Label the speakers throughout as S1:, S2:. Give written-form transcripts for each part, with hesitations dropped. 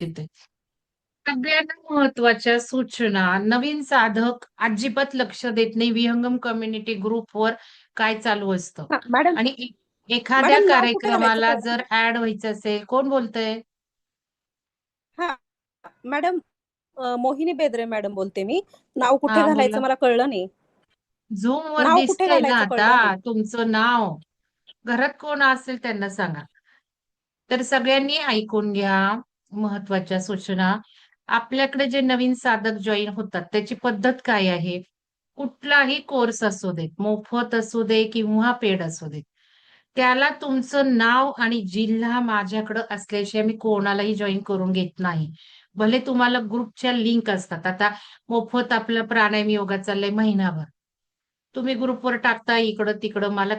S1: तिथे. सगळ्यांना महत्त्वाच्या सूचना, नवीन साधक अजिबात लक्ष देत नाही विहंगम कम्युनिटी ग्रुपवर काय चालू असतं.
S2: हा मॅडम.
S1: आणि एखाद्या
S2: मॅडम नाव कुठे घालायचं
S1: कार्यक्रमाला
S2: कळलं?
S1: जर ऍड व्हायचं असेल, कोण बोलतंय?
S2: हा मॅडम, मोहिनी बेदरे मॅडम बोलते मी. नाव कुठे
S1: हा
S2: घालायचं
S1: बोला.
S2: मला कळलं नाही.
S1: झूम वर
S2: नाव कुठे
S1: दिसतंय ना
S2: घालायचं
S1: आता
S2: कळलं नाही.
S1: तुमचं नाव. घरात कोण असेल त्यांना सांगा. तर सगळ्यांनी ऐकून घ्या. महत्वाच्या सूचना. आपल्याकडे जे नवीन साधक जॉईन होतात त्याची पद्धत काय आहे? कुठलाही कोर्स असू देत, मोफत असू दे किंवा पेड असू दे, त्याला तुमचं नाव आणि जिल्हा माझ्याकडे असल्याशिवाय मी कोणालाही जॉईन करून घेत नाही. भले तुम्हाला ग्रुपच्या लिंक असतात. आता मोफत आपलं प्राणायाम योगा चाललंय महिनाभर. तुम्ही ग्रुपवर टाकता इकडं तिकडं, मला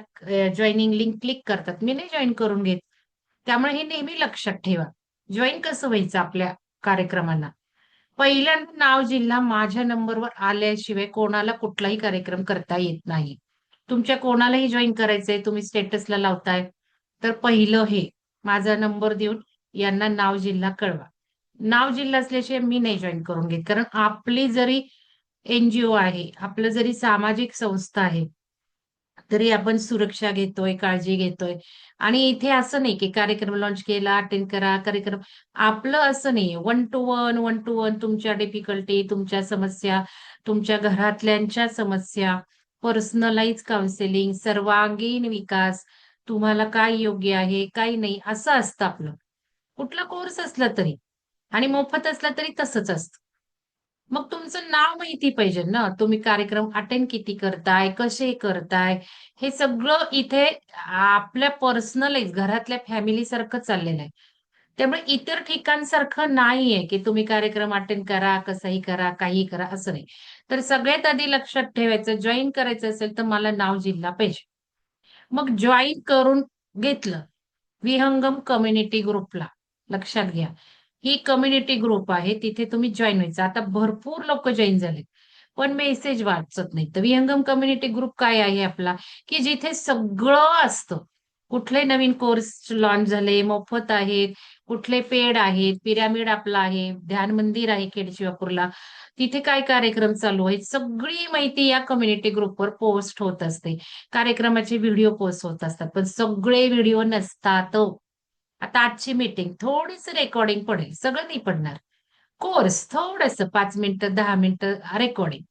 S1: जॉईनिंग लिंक क्लिक करतात, मी नाही जॉईन करून घेत. त्यामुळे हे नेहमी लक्षात ठेवा. जॉईन कसं व्हायचं आपल्या कार्यक्रमांना? पहिल्यांदा नाव जिल्हा माझ्या नंबरवर आल्याशिवाय कोणाला कुठलाही कार्यक्रम करता येत नाही. तुमच्या कोणालाही जॉईन करायचंय, तुम्ही स्टेटसला लावताय, तर पहिलं हे माझा नंबर देऊन यांना नाव जिल्हा कळवा. नाव जिल्हा असल्याशिवाय मी नाही जॉईन करून घेत. कारण आपली जरी एनजीओ आहे, आपलं जरी सामाजिक संस्था आहे, तरी आपण सुरक्षा घेतोय, काळजी घेतोय. आणि इथे असं नाही की कार्यक्रम लॉन्च केला, अटेंड करा, कार्यक्रम. आपलं असं नाही. One two one, one two one तुमच्या डिफिकल्टी, तुमच्या समस्या, तुमच्या घरातल्यांच्या समस्या, पर्सनलाइज काउन्सिलिंग, सर्वांगीण विकास, तुम्हाला काय योग्य आहे, काय नाही, असं असतं आपलं. कुठला कोर्स असला तरी. आणि मोफत असला तरी तसंच असतं. मग तुमचं नाव माहिती पाहिजे ना. तुम्ही कार्यक्रम अटेंड किती करताय, कसे करताय, हे सगळं इथे आपल्या पर्सनलाइज घरातल्या फॅमिली सारखं चाललेलं आहे. त्यामुळे इतर ठिकाणसारखं नाहीये, की तुम्ही कार्यक्रम अटेंड करा, कसंही करा, काहीही करा, असं नाही. तर सगळ्यात आधी लक्षात ठेवायचं, जॉईन करायचं असेल तर मला नाव जिल्हा पाहिजे. मग जॉईन करून घेतलं विहंगम कम्युनिटी ग्रुपला. लक्षात घ्या, ही कम्युनिटी ग्रुप आहे, तिथे तुम्ही जॉईन व्हायचं. आता भरपूर लोक जॉईन झाले, पण मेसेज वाचत नाही. तर विहंगम कम्युनिटी ग्रुप काय आहे आपला, की जिथे सगळं असतं. कुठले नवीन कोर्स लॉन्च झाले, मोफत आहेत, कुठले पेड आहेत, पिरामिड आपला आहे, ध्यान मंदिर आहे केडशिवापूरला, तिथे काय कार्यक्रम चालू आहेत, सगळी माहिती या कम्युनिटी ग्रुपवर पोस्ट होत असते. कार्यक्रमाचे व्हिडिओ पोस्ट होत असतात, पण सगळे व्हिडिओ नसतात. आता आजची मीटिंग थोडीच रेकॉर्डिंग पडेल, सगळं नाही पडणार. कोर्स थोडस 5 मिनिटं 10 मिनिटं रेकॉर्डिंग.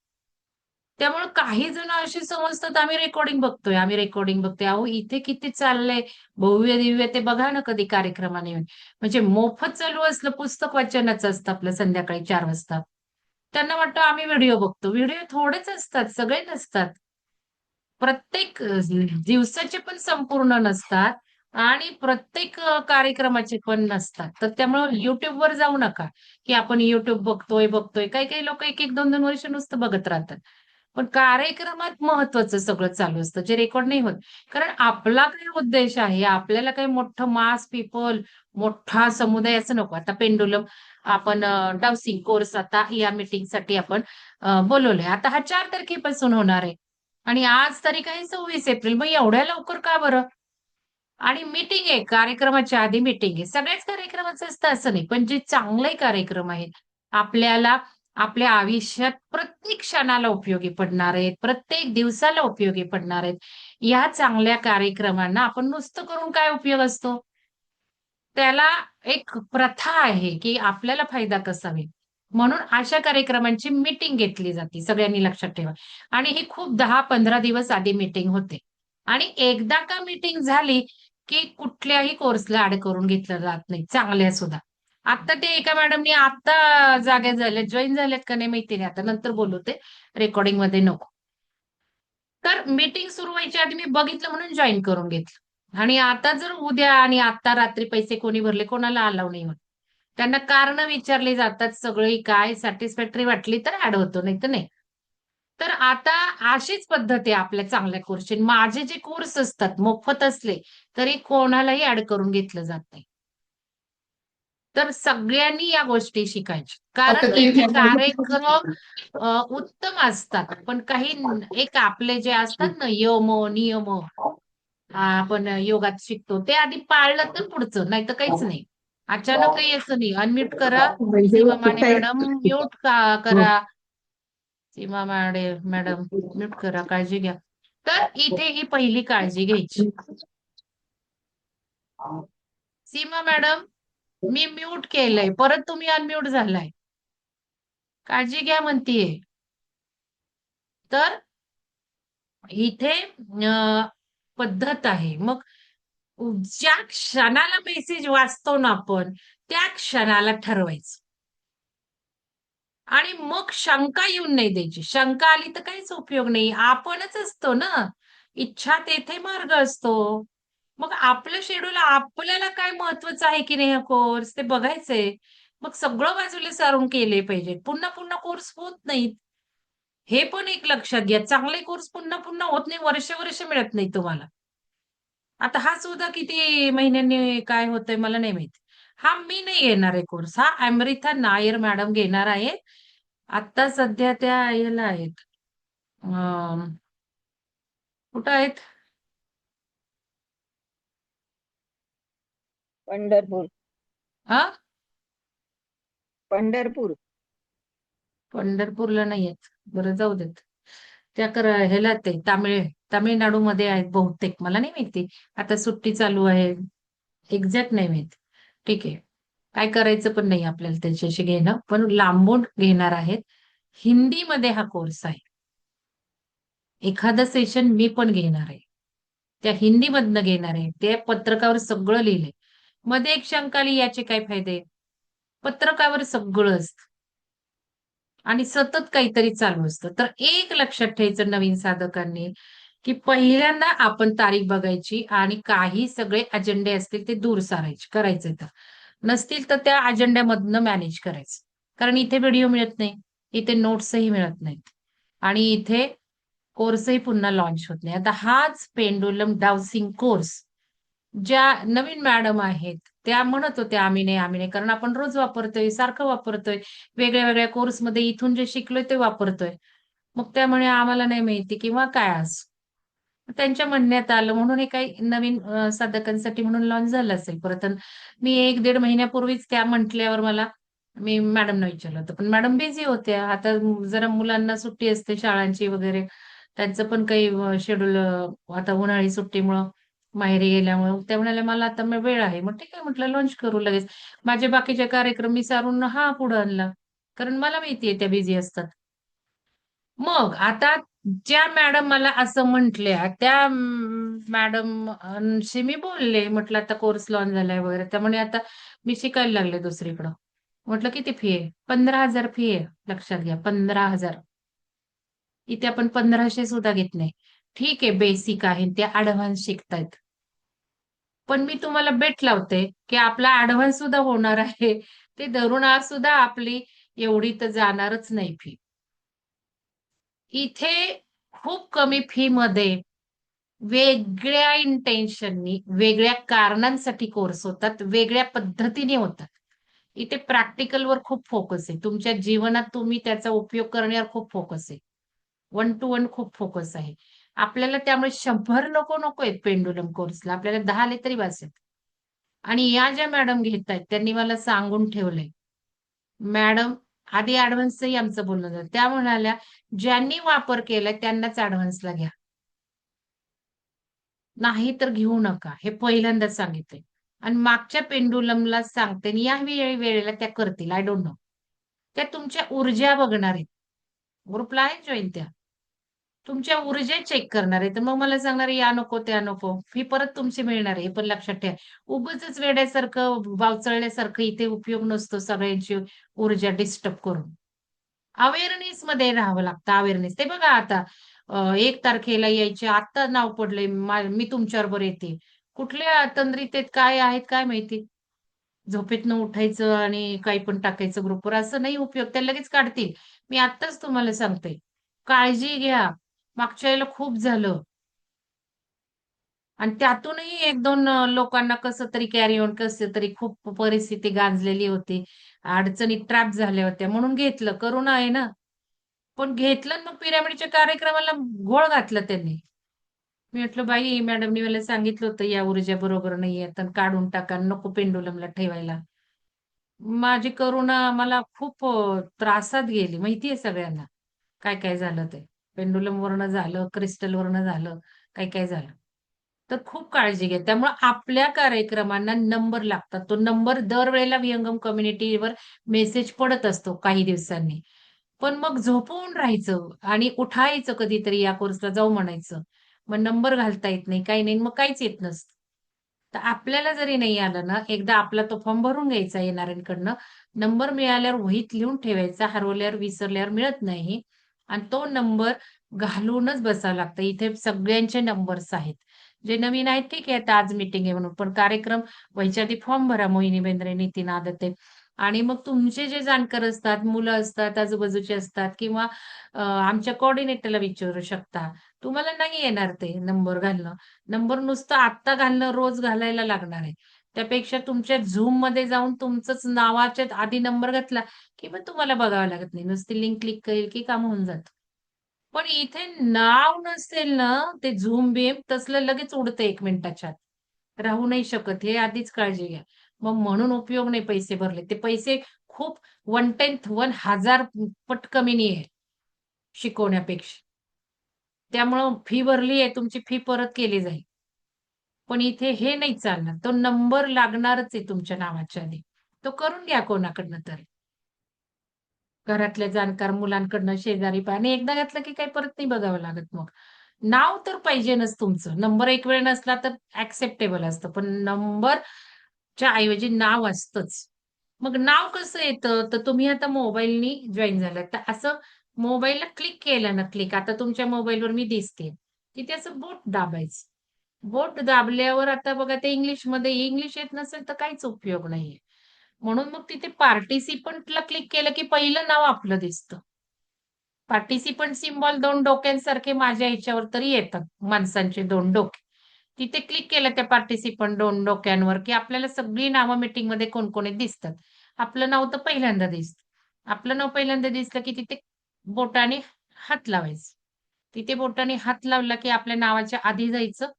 S1: त्यामुळे काही जण अशी समजतात आम्ही रेकॉर्डिंग बघतोय, आम्ही रेकॉर्डिंग बघतोय. अहो इथे किती चाललंय भव्य दिव्य, ते बघा ना कधी कार्यक्रमाने येऊन. म्हणजे मोफत चालू असलं, पुस्तक वाचनाचं असतं आपलं संध्याकाळी 4 वाजता. त्यांना वाटतं आम्ही व्हिडिओ बघतो. व्हिडिओ थोडेच असतात, सगळे नसतात. प्रत्येक दिवसाचे पण संपूर्ण नसतात आणि प्रत्येक कार्यक्रमाचे पण नसतात. तर त्यामुळे YouTubeवर जाऊ नका, की आपण YouTube बघतोय, बघतोय. काही-काही लोकं 1-1, 2-2 वर्ष नुसतं बघत राहतात. पण कार्यक्रमात महत्वाचं सगळं चालू असतं, जे रेकॉर्ड नाही होत. कारण आपला काय उद्देश आहे, आपल्याला काही मोठं मास पीपल, मोठा समुदाय असं नको. आता पेंडुलम आपण डान्सिंग कोर्स आता या मीटिंगसाठी आपण बोलवलंय. आता हा 4 तारखेपासून होणार आहे. आणि आज तारीख आहे 26 एप्रिल. मग एवढ्या लवकर का बरं? आणि मीटिंग आहे, कार्यक्रमाच्या आधी मीटिंग आहे. सगळ्याच कार्यक्रमाचं असतं असं नाही. पण जे चांगले कार्यक्रम आहेत, आपल्याला आपल्या आयुष्यात प्रत्येक क्षणाला उपयोगी पडणार आहेत, प्रत्येक दिवसाला उपयोगी पडणार आहेत. या चांगल्या कार्यक्रमांना आपण नुसतं करून काय उपयोग असतो? त्याला एक प्रथा आहे, की आपल्याला फायदा कसा होईल. म्हणून अशा कार्यक्रमांची मीटिंग घेतली जाते. सगळ्यांनी लक्षात ठेवा. आणि ही खूप 10-15 दिवस आधी मीटिंग होते. आणि एकदा का मीटिंग झाली, की कुठल्याही कोर्सला ॲड करून घेतलं जात नाही, चांगल्या सुद्धा. आता ते एका मॅडमनी आता जाग्या झाल्यात, जॉइन झाल्यात का नाही माहिती नाही. आता नंतर बोलू ते, रेकॉर्डिंगमध्ये नको. तर मीटिंग सुरू व्हायच्या आधी मी बघितलं म्हणून जॉइन करून घेतलं. आणि आता जर उद्या आणि आता रात्री पैसे कोणी भरले, कोणाला अलाऊ नाही होत. त्यांना कारण विचारली जातात सगळी, काय सॅटिस्फॅक्टरी वाटली तर ऍड होतो, नाही तर नाही. तर आता अशीच पद्धत आहे आपल्या चांगल्या कोर्सची. माझे जे कोर्स असतात मोफत असले तरी कोणालाही ऍड करून घेतलं जात नाही. तर सगळ्यांनी या गोष्टी शिकायच्या. कारण
S2: आता ते
S1: इथे कार्यक्रम उत्तम असतात. पण काही एक आपले जे असतात ना नियम आपण योगात शिकतो, ते आधी पाळलं तर पुढचं, नाही तर काहीच नाही. अचानक काही असं नाही. अनम्यूट करा.
S3: म्हणजे
S1: सीमा माने
S3: कुठे
S1: मॅडम म्यूट करा. सीमा मॅडम म्यूट करा, काळजी घ्या. तर इथे ही पहिली काळजी घ्यायची. सीमा मॅडम, मी म्यूट केलंय, परत तुम्ही अनम्यूट झालाय. काळजी घ्या म्हणतीये. तर इथे पद्धत आहे. मग ज्या क्षणाला मेसेज वाचतो ना आपण, त्या क्षणाला ठरवायचं. आणि मग शंका येऊन नाही द्यायची. शंका आली तर काहीच उपयोग नाही. आपणच असतो ना. इच्छा तेथे मार्ग असतो. मग आपलं शेड्यूल आपल्याला काय महत्वाचं आहे की नाही हा कोर्स ते बघायचंय. मग सगळं बाजूला सारून केले पाहिजे. पुन्हा पुन्हा कोर्स होत नाहीत. हे पण एक लक्षात घ्या. चांगले कोर्स पुन्हा पुन्हा होत नाही. वर्ष वर्ष मिळत नाही तुम्हाला. आता हा सुद्धा किती महिन्यांनी काय होतंय मला नाही माहिती. हा मी नाही घेणार आहे कोर्स. हा अमृता नायर मॅडम घेणार आहेत. आता सध्या त्या याला आहेत. कुठं आहेत?
S3: पंढरपूर.
S1: हा,
S3: पंढरपूर.
S1: पंढरपूरला नाही आहेत. बरं जाऊ देत. त्या ह्याला ते तामिळनाडूमध्ये आहेत बहुतेक. मला नाही माहिती. आता सुट्टी चालू आहे. एक्झॅक्ट नाही माहिती. ठीक आहे. काय करायचं पण नाही आपल्याला त्याच्याशी घेणं. पण लांबून घेणार आहेत. हिंदीमध्ये हा कोर्स आहे. एखादं सेशन मी पण घेणार आहे. त्या हिंदीमधनं घेणार आहे. त्या पत्रकावर सगळं लिहिलंय. मध्ये एक शंका आली, याचे काय फायदे? पत्रकावर सगळं असतं. आणि सतत काहीतरी चालू असतं. तर एक लक्षात ठेवायचं नवीन साधकांनी, की पहिल्यांदा आपण तारीख बघायची आणि काही सगळे अजेंडे असतील ते दूर सारायचे, करायचे तर. नसतील तर त्या अजेंड्यामधनं मॅनेज करायचं. कारण इथे व्हिडिओ मिळत नाही. इथे नोट्सही मिळत नाहीत. आणि इथे कोर्सही पुन्हा लॉन्च होत नाही. आता हाच पेंडुलम डाउसिंग कोर्स ज्या नवीन मॅडम आहेत त्या म्हणत होत्या आम्ही नाही, आम्ही नाही. कारण आपण रोज वापरतोय, सारखं वापरतोय. वेगळ्या वेगळ्या कोर्समध्ये इथून जे शिकलोय ते वापरतोय. मग त्यामुळे आम्हाला नाही माहिती किंवा काय असं. त्यांच्या म्हणण्यात आलं म्हणून हे काही नवीन साधकांसाठी म्हणून लॉन्च झालं असेल परत. अन मी 1-1.5 महिन्यापूर्वीच त्या म्हटल्यावर मी मॅडमना विचारलं होतं. पण मॅडम बिझी होत्या. आता जरा मुलांना सुट्टी असते शाळांची वगैरे. त्यांचं पण काही शेड्यूल आता उन्हाळी सुट्टीमुळं माहेरी गेल्यामुळे त्या म्हणाल्या मला आता वेळ आहे. मग ठीक आहे म्हटलं लॉन्च करू लगेच. माझे बाकीचे कार्यक्रम मी सारून हा पुढे आणला. कारण मला माहितीये त्या बिझी असतात. मग आता ज्या मॅडम मला असं म्हटल्या त्या मॅडमशी मी बोलले. म्हटलं आता कोर्स लॉन्च झालाय वगैरे. त्यामुळे आता मी शिकायला लागले दुसरीकडं. म्हटलं किती फी आहे? 15,000 फी आहे. लक्षात घ्या 15,000. इथे आपण 1,500 सुद्धा घेत नाही. ठीक आहे बेसिक आहे ते ऍडव्हान्स शिकतायत. पण मी तुम्हाला बेट लावते की आपला ऍडव्हान्स सुद्धा होणार आहे. ते धरून आज सुद्धा आपली एवढी तर जाणारच नाही फी. इथे खूप कमी फी मध्ये वेगळ्या इंटेन्शननी, वेगळ्या कारणांसाठी कोर्स होतात, वेगळ्या पद्धतीने होतात. इथे प्रॅक्टिकलवर खूप फोकस आहे. तुमच्या जीवनात तुम्ही त्याचा उपयोग करण्यावर खूप फोकस आहे. 1 to 1 खूप फोकस आहे. आपल्याला त्यामुळे 100 नको आहेत पेंडुलम कोर्सला. आपल्याला 10 आले तरी बस आहेत. आणि या ज्या मॅडम घेतायत त्यांनी मला सांगून ठेवलंय. मॅडम आधी ऍडव्हान्सचंही आमचं बोलणं झालं. त्या म्हणाल्या ज्यांनी वापर केलाय त्यांनाच ऍडव्हान्सला घ्या. नाही तर घेऊ नका. हे पहिल्यांदाच सांगितलंय. आणि मागच्या पेंडुलमला सांगते आणि या वेळेला त्या करतील. I don't know. त्या तुमच्या ऊर्जा बघणार आहेत. ग्रुपला आहे जॉईन त्या. तुमच्या ऊर्जा चेक करणार आहे. तर मग मला सांगणार या नको, त्या नको. फी परत तुमची मिळणार आहे. हे पण लक्षात ठेवा. उगाचच वेड्यासारखं, बावचळल्यासारखं इथे उपयोग नसतो सगळ्यांची ऊर्जा डिस्टर्ब करून. अवेअरनेस मध्ये राहावं लागतं. अवेअरनेस. ते बघा आता 1 तारखेला यायचे. आत्ता नाव पडलंय. मी तुमच्याबरोबर येते. कुठल्या तंद्रीत आहेत, काय आहेत काय माहिती. झोपेतनं उठायचं आणि काही पण टाकायचं ग्रुपवर. असं नाही उपयोग. त्या लगेच काढतील. मी आत्ताच तुम्हाला सांगते. काळजी घ्या. मागच्या वेळेला खूप झालं. आणि त्यातूनही 1-2 लोकांना कसं तरी कॅरी ऑन, कसं तरी खूप परिस्थिती गांजलेली होती. अडचणीत ट्रॅप झाल्या होत्या. म्हणून घेतलं. करुणा आहे ना. पण घेतलं आणि मग पिरामिडच्या कार्यक्रमाला घोळ घातला त्यांनी. मी म्हटलं बाई मॅडमनी मला सांगितलं होतं या ऊर्जा बरोबर नाहीये तर काढून टाका. नको पेंडुलमला ठेवायला. माझी करुणा मला खूप त्रासात गेली माहितीये सगळ्यांना. काय काय झालं ते. पेंडुलम वरनं झालं, क्रिस्टल वरनं झालं, काय काय झालं. तर खूप काळजी घ्या. त्यामुळे आपल्या कार्यक्रमांना नंबर लागतात. तो नंबर दरवेळेला विहंगम कम्युनिटीवर मेसेज पडत असतो काही दिवसांनी. पण मग झोपून राहायचं आणि उठायचं कधीतरी या कोर्सला जाऊ म्हणायचं. मग नंबर घालता येत नाही, काही नाही, मग काहीच येत नसतं. तर आपल्याला जरी नाही आलं ना, एकदा आपला तो फॉर्म भरून घ्यायचा येणाऱ्यांकडनं. नंबर मिळाल्यावर वहीत लिहून ठेवायचा, हरवल्यावर विसरल्यावर मिळत नाही. आणि तो नंबर घालूनच बसावं लागतं. इथे सगळ्यांचे नंबर्स आहेत. जे नवीन आहेत ठीक आहे, आता आज मीटिंग आहे म्हणून. पण कार्यक्रम व्हायच्या आधी फॉर्म भरा मोहिनी बेंद्रे, नितीन आदते. आणि मग तुमचे जे जाणकार असतात, मुलं असतात, आजूबाजूचे असतात किंवा आमच्या कोऑर्डिनेटरला विचारू शकता. तुम्हाला नाही येणार ते नंबर घालणं. नंबर नुसतं आत्ता घालणं, रोज घालायला लागणार आहे. त्यापेक्षा तुमच्या Zoomमध्ये जाऊन तुमचंच नावाच्या आधी नंबर घातला, की मग तुम्हाला बघावं लागत नाही. नुसती लिंक क्लिक केली की काम होऊन जातं. पण इथे नाव नसेल ना, ते Zoom-बिम तसलं लगेच उडतं 1 मिनिटाच्या आत. राहू नाही शकत. हे आधीच काळजी घ्या. मग म्हणून उपयोग नाही पैसे भरले. ते पैसे खूप 1/10 1000 पट कमीनी आहे शिकवण्यापेक्षा. त्यामुळं फी भरली आहे, तुमची फी परत केली जाईल. पण इथे हे नाही चालणार. तो नंबर लागणारच आहे तुमच्या नावाच्या आधी. तो करून घ्या कोणाकडनं तरी. घरातल्या जाणकार मुलांकडनं, शेजारी आणि एकदा घातलं की काही परत नाही बघावं लागत मग. नाव तर पाहिजेनच तुमचं. नंबर एक वेळ नसला तर ॲक्सेप्टेबल असतं. पण नंबरच्या ऐवजी नाव असतंच. मग नाव कसं येतं? तर तुम्ही आता मोबाईलनी जॉइन झालात. तर असं मोबाईलला क्लिक केलं ना आता तुमच्या मोबाईलवर मी दिसते. तिथे असं बोट दाबायचं. बोट दाबल्यावर आता बघा ते इंग्लिशमध्ये इंग्लिश येत नसेल तर काहीच उपयोग नाहीये. म्हणून मग तिथे पार्टिसिपंटला क्लिक केलं की पहिलं नाव आपलं दिसतं. पार्टिसिपंट सिम्बॉल 2 डोक्यांसारखे माझ्या ह्याच्यावर तरी येतात, माणसांचे 2 डोके. तिथे क्लिक केलं त्या पार्टिसिपंट 2 डोक्यांवर, की आपल्याला सगळी नावं मीटिंगमध्ये कोण-कोण आहेत दिसतात. आपलं नाव तर पहिल्यांदा दिसतं. आपलं नाव पहिल्यांदा दिसलं की तिथे बोटाने हात लावायचा. तिथे बोटाने हात लावला की आपल्या नावाच्या आधी जायचं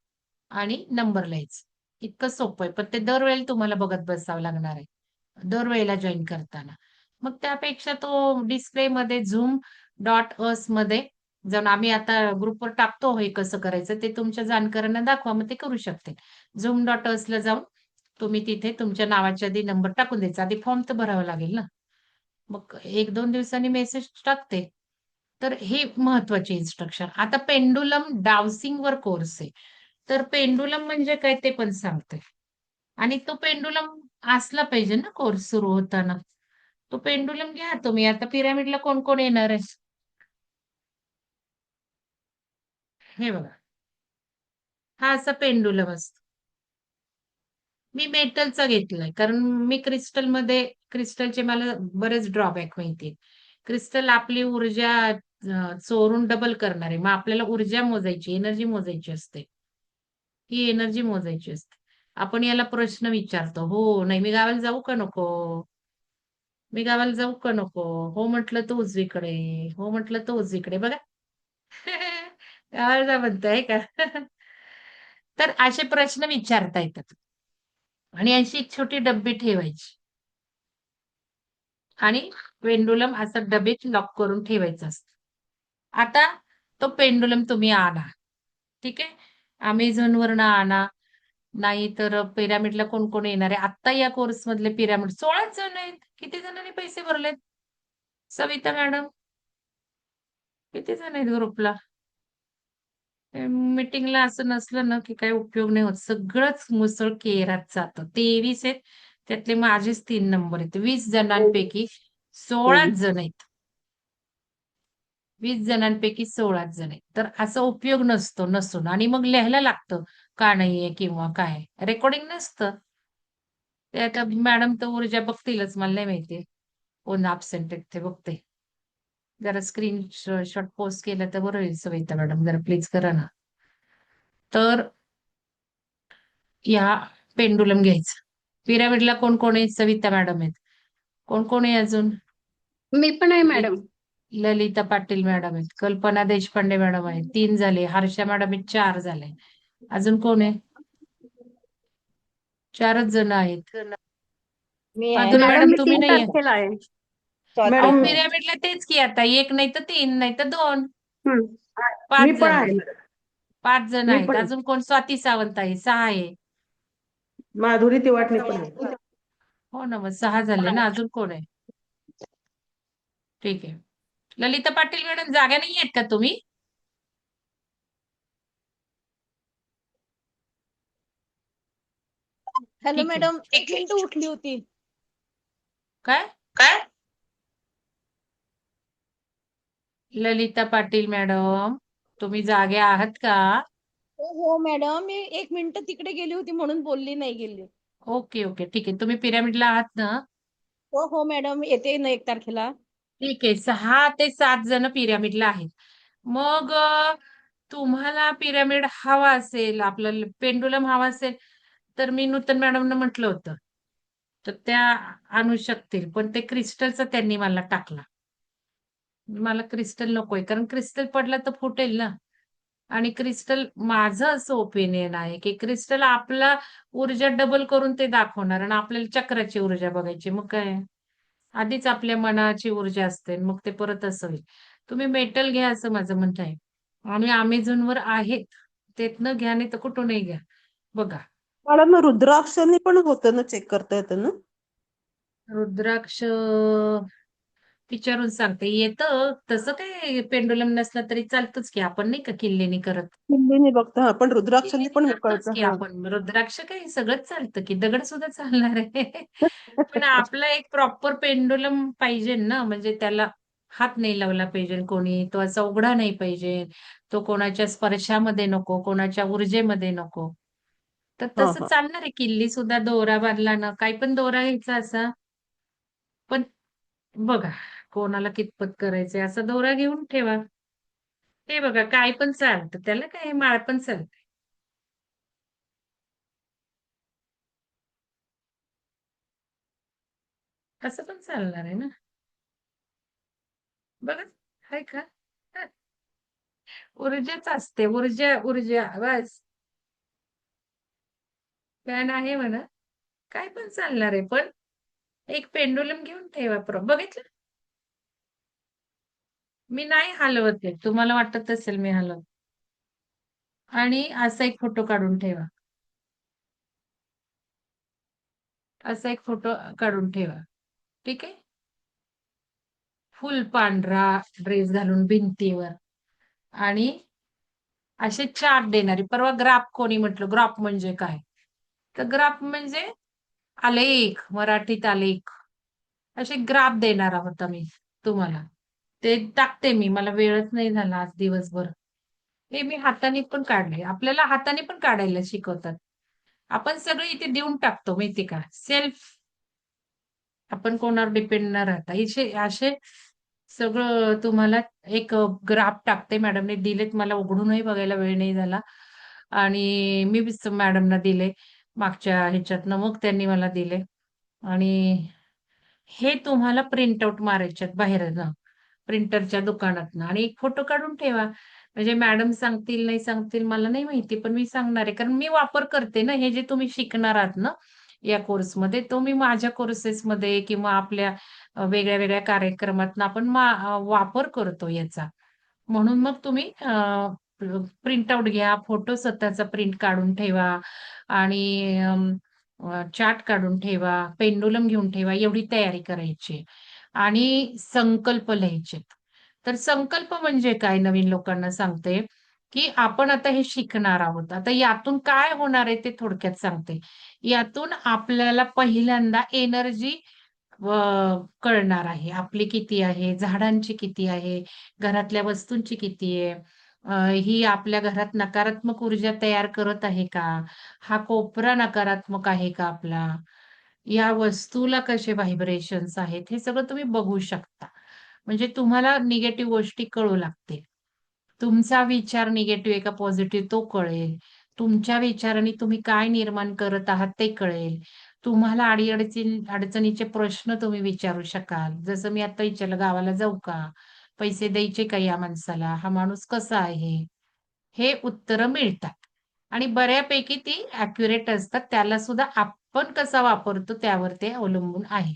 S1: आणि नंबर लिहायचं. इतकं सोपं आहे. पण ते दरवेळेला तुम्हाला बघत बसावं लागणार आहे. दरवेळेला जॉइन करताना. मग त्यापेक्षा तो डिस्प्लेमध्ये Zoom.us मध्ये जाऊन आम्ही आता ग्रुपवर टाकतो हे कसं करायचं ते तुमच्या जाणकारांना दाखवा मग ते करू शकतील. Zoom.us ला जाऊन तुम्ही तिथे तुमच्या नावाच्या आधी नंबर टाकून द्यायचा. आधी फॉर्म तर भरावा लागेल ना. मग 1-2 दिवसांनी मेसेज टाकते. तर हे महत्वाचे इन्स्ट्रक्शन. आता पेंडुलम डावसिंगवर कोर्स आहे. तर पेंडुलम म्हणजे काय ते पण सांगते. आणि तो पेंडुलम असला पाहिजे ना कोर्स सुरू होताना. तो पेंडुलम घ्या तुम्ही. आता पिरामिडला कोण-कोण येणार आहे? हे बघा. हा असा पेंडुलम असतो. मी मेटलचा घेतलाय. कारण मी क्रिस्टलचे मला बरेच ड्रॉबॅक माहितीये. क्रिस्टल आपली ऊर्जा चोरून डबल करणार आहे. मग आपल्याला ऊर्जा मोजायची, एनर्जी मोजायची असते. ही एनर्जी मोजायची असते. आपण याला प्रश्न विचारतो. हो, नाही मी गावाला जाऊ का नको? मी गावाला जाऊ का नको? हो म्हटलं तर उजवीकडे. हो म्हटलं तर उजवीकडे. बघा. गावाला जा म्हणताय का? तर असे प्रश्न विचारता येतात. आणि अशी एक छोटी डब्बी ठेवायची. आणि पेंडुलम असं डबेत लॉक करून ठेवायचं असतं. आता तो पेंडुलम तुम्ही आणा. ठीक आहे. Amazonवरनं आणा. नाहीतर पिरॅमिडला कोण-कोण येणार आहे. आत्ता या कोर्समधले पिरॅमिड 16च जण आहेत. किती जणांनी पैसे भरलेत? सविता मॅडम, किती जण आहेत ग्रुपला? मीटिंगला असं नसलं ना, की काही उपयोग नाही होत. सगळंच मुसळ केरात जातं. 23 आहेत. त्यातले माझेच 3 नंबर आहेत. 20 जणांपैकी 16च जण आहेत. 20 जणांपैकी 16च जण आहेत. तर असा उपयोग नसतो नसून आणि मग लिहायला लागतं का नाहीये किंवा काय. रेकॉर्डिंग नसतं. ते आता मॅडम तर ऊर्जा बघतीलच मला नाही माहिती. कोण अब्सेंट आहेत ते बघते. जरा स्क्रीनशॉट पोस्ट केलं तर बरं होईल सविता मॅडम. जरा प्लीज करा ना. तर या पेंडुलम घ्यायचं. पिरामिडला कोण-कोण आहे? सविता मॅडम आहेत. कोण-कोण आहे अजून?
S3: मी पण आहे
S1: ललित
S3: मॅडम.
S1: ललिता पाटील मॅडम आहेत. कल्पना देशपांडे मॅडम आहेत. 3 झाले. हर्षा मॅडम आहेत 4 झाले. अजून कोण आहे? 4च जण आहेत.
S3: मी आहे
S1: माधुरी
S3: ना.
S4: मॅडम
S1: मॅडम
S4: मी
S1: तुम्ही
S4: 3
S1: नाहीये?
S4: तारखेला आहे.
S1: अहो
S4: मॅडम
S3: स्वाती.
S1: पिरामिडला तेच की आता, एक नाही तर तीन नाही तर दोन,
S4: हं, मी
S1: 5
S4: पण
S1: जण.
S4: आहे मॅडम.
S1: 5 जण
S4: मी
S1: आहेत.
S4: पण
S1: अजून कोण? स्वाती सावंत आहे, 6 आहे.
S4: माधुरी तिवाटणे पण आहे.
S1: हो ना, मग 6 झाले ना. अजून कोण आहे? ठीक आहे. ललिता पाटील मॅडम जागा नाही आहेत का तुम्ही?
S3: हॅलो
S1: ठीक आहे.
S3: मॅडम, 1 मिनिट उठली होती.
S1: काय?
S3: काय?
S1: ललिता पाटील मॅडम तुम्ही जागे आहात का?
S3: हो मॅडम, मी 1 मिनिट तिकडे गेली होती म्हणून बोलली नाही गेली.
S1: ओके ओके, ठीक आहे. तुम्ही पिरामिडला आहात ना?
S3: हो मॅडम, येते ना 1 तारखेला.
S1: ठीक आहे. 6 ते 7 जण पिरामिडला आहेत. मग तुम्हाला पिरामिड हवा असेल, आपलं पेंडुलम हवा असेल, तर मी नूतन मॅडमनं म्हटलं होतं, तर त्या आणू शकतील. पण ते क्रिस्टलचा त्यांनी मला टाकला. मला क्रिस्टल नकोय, कारण क्रिस्टल पडला तर फुटेल ना. आणि क्रिस्टल, माझं असं ओपिनियन आहे की क्रिस्टल आपला ऊर्जा डबल करून ते दाखवणार, आणि आपल्याला चक्राची ऊर्जा बघायची. मग काय, आधीच आपल्या मनाची ऊर्जा असते, मग ते परत असं होईल. तुम्ही मेटल घ्या असं माझं म्हणणं आहे. आणि अमेझॉनवर आहेत, त्यातनं घ्या, नाही तर कुठूनही घ्या. बघा,
S2: मॅडम रुद्राक्षाने पण होतं ना, चेक करता येतं ना?
S1: रुद्राक्ष विचारून सांगते. येतं तसं, काय पेंडुलम नसला तरी चालतंच की, आपण नाही का किल्लेनी करत.
S2: किल्लीने बघता, हा पण रुद्राक्षाने
S1: किल्लेनी
S2: पण
S1: करतोच
S2: कळतं.
S1: की
S2: हा.
S1: आपण. रुद्राक्ष काही सगळंच चालतं की, दगड सुद्धा चालणार आहे. पण आपला एक प्रॉपर पेंडुलम पाहिजे ना, म्हणजे त्याला हात नाही लावला पाहिजे कोणी, तो असा उघडा नाही पाहिजे, तो कोणाच्या स्पर्शामध्ये नको, कोणाच्या ऊर्जेमध्ये नको. तर
S2: हा
S1: तसं
S2: हा.
S1: चालणार आहे. किल्ली सुद्धा दोरा बांधला ना, काही पण दोरा घ्यायचा असा. पण बघा, कोणाला कितपत करायचंय, असा दोरा घेऊन ठेवा. हे बघा, काय पण चालतं, त्याला काय माळ पण चालते. असं पण चालणार आहे ना. बघा, हाय का? हं, ऊर्जाच असते, ऊर्जा ऊर्जा बस. फॅन आहे म्हणा, काय पण चालणार आहे. पण एक पेंडुलम घेऊन ठेवा. बघितलं, मी नाही हलवत आहे. तुम्हाला वाटत असेल मी हलवत. आणि असा एक फोटो काढून ठेवा. असा एक फोटो काढून ठेवा. ठीक आहे. फुल पांढरा ड्रेस घालून भिंतीवर, आणि असे चार्ट देणारी. परवा ग्राफ कोणी म्हटलं, ग्राफ म्हणजे काय? तर ग्राफ म्हणजे आलेख, मराठीत आलेख. असे ग्राफ देणारा होता मी तुम्हाला. ते टाकते मी, मला वेळच नाही झाला आज दिवसभर. हे मी हाताने पण काढले. आपल्याला हाताने पण काढायला शिकवतात. आपण सगळे इथे देऊन टाकतो, माहिती का? सेल्फ, आपण कोणावर डिपेंड न राहता असे असे सगळं तुम्हाला एक ग्राफ टाकते. मॅडमने दिलेत मला, उघडूनही बघायला वेळ नाही झाला. आणि मी मॅडमना दिले मागच्या ह्याच्यातनं, मग त्यांनी मला दिले. आणि हे तुम्हाला प्रिंट आउट मारायच्यात बाहेरनं, प्रिंटरच्या दुकानातनं, आणि एक फोटो काढून ठेवा. म्हणजे मॅडम सांगतील नाही सांगतील मला नाही माहिती, पण मी सांगणार आहे, कारण मी वापर करते ना. हे जे तुम्ही शिकणार आहात ना या कोर्समध्ये, तो मी माझ्या कोर्सेसमध्ये किंवा आपल्या वेगळ्या वेगळ्या कार्यक्रमात आपण वापर करतो याचा. म्हणून मग तुम्ही प्रिंट आउट घ्या, फोटो स्वतःचा प्रिंट काढून ठेवा, आणि चार्ट काढून ठेवा, पेंडुलम घेऊन ठेवा. एवढी तयारी करायची आणि संकल्प लिहायचे. तर संकल्प म्हणजे काय, नवीन लोकांना सांगते, की आपण आता हे शिकणार आहोत. आता यातून काय होणार आहे ते थोडक्यात सांगते. यातून आपल्याला पहिल्यांदा एनर्जी कळणार आहे. आपली किती आहे, झाडांची किती आहे, घरातल्या वस्तूंची किती आहे, ही आपल्या घरात नकारात्मक ऊर्जा तयार करत आहे का? हा कोपरा नकारात्मक आहे का आपला? या वस्तूला कसे व्हायब्रेशन्स आहेत, हे सगळं तुम्ही बघू शकता. म्हणजे तुम्हाला निगेटिव्ह गोष्टी कळू लागतील. तुमचा विचार निगेटिव्ह आहे का पॉझिटिव्ह तो कळेल. तुमच्या विचारांनी तुम्ही काय निर्माण करत आहात ते कळेल. तुम्हाला अडचणीचे प्रश्न तुम्ही विचारू शकाल. जसं मी आता विचारलं, गावाला जाऊ का? पैसे द्यायचे का या माणसाला? हा माणूस कसा आहे? हे उत्तरं मिळतात. आणि बऱ्यापैकी ती ॲक्युरेट असतात. त्याला सुद्धा आपण कसा वापरतो त्यावर ते अवलंबून आहे.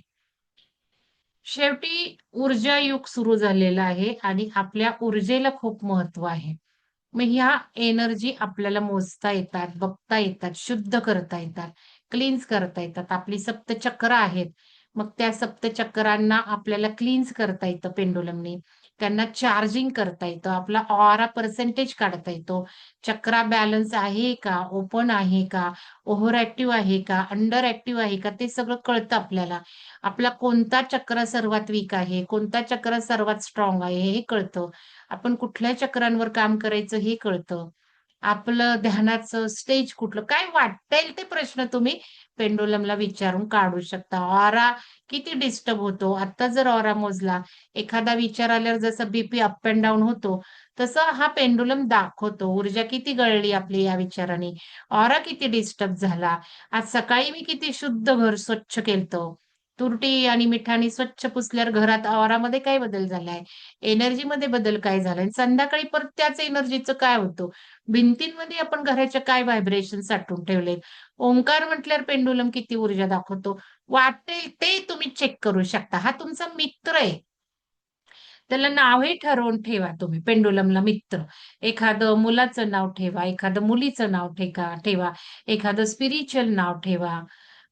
S1: शेवटी ऊर्जा युग सुरू झालेला आहे आणि आपल्या ऊर्जेला खूप महत्व आहे. मग ह्या एनर्जी आपल्याला मोजता येतात, बघता येतात, शुद्ध करता येतात, क्लीन्स करता येतात. आपली सप्तचक्र आहेत. मग त्या सप्तचक्रांना आपल्याला क्लीन्स करता येतं पेंडुलमनी. त्यांना चार्जिंग करता येतं. आपला ऑरा पर्सेंटेज काढता येतो. चक्रा बॅलन्स आहे का? ओपन आहे का? ओव्हर ॲक्टिव्ह आहे का? अंडर ॲक्टिव्ह आहे का? ते सगळं कळतं आपल्याला. आपला कोणता चक्र सर्वात वीक आहे, कोणता चक्र सर्वात स्ट्रॉंग आहे हे कळतं. आपण कुठल्या चक्रांवर काम करायचं हे कळतं. आपलं ध्यानाचं स्टेज कुठलं, काय वाटेल ते प्रश्न तुम्ही पेंडुलमला विचारून काढू शकता. ऑरा किती डिस्टर्ब होतो. आता जर ऑरा मोजला, एखादा विचार आल्यावर जसं बीपी अप अँड डाऊन होतो, तसं हा पेंडुलम दाखवतो. ऊर्जा किती गळली आपली या विचाराने, ऑरा किती डिस्टर्ब झाला. आज सकाळी मी किती शुद्ध घर स्वच्छ केलतं. तुरटी आणि मिठाने स्वच्छ पुसल्यावर घरात आवारामध्ये काय बदल झालाय? एनर्जीमध्ये बदल काय झालाय? संध्याकाळी परत त्याच एनर्जीचं काय होतं? भिंतींमध्ये आपण घराच्या काय व्हायब्रेशन साठवून ठेवलेत? ओंकार म्हटल्यावर पेंडुलम किती ऊर्जा दाखवतो? वाटेल ते तुम्ही चेक करू शकता. हा तुमचा मित्र आहे. त्याला नावही ठरवून ठेवा तुम्ही पेंडुलमला मित्र. एखादं मुलाचं नाव ठेवा, एखादं मुलीचं नाव ठेवा, एखादं स्पिरिच्युअल नाव ठेवा.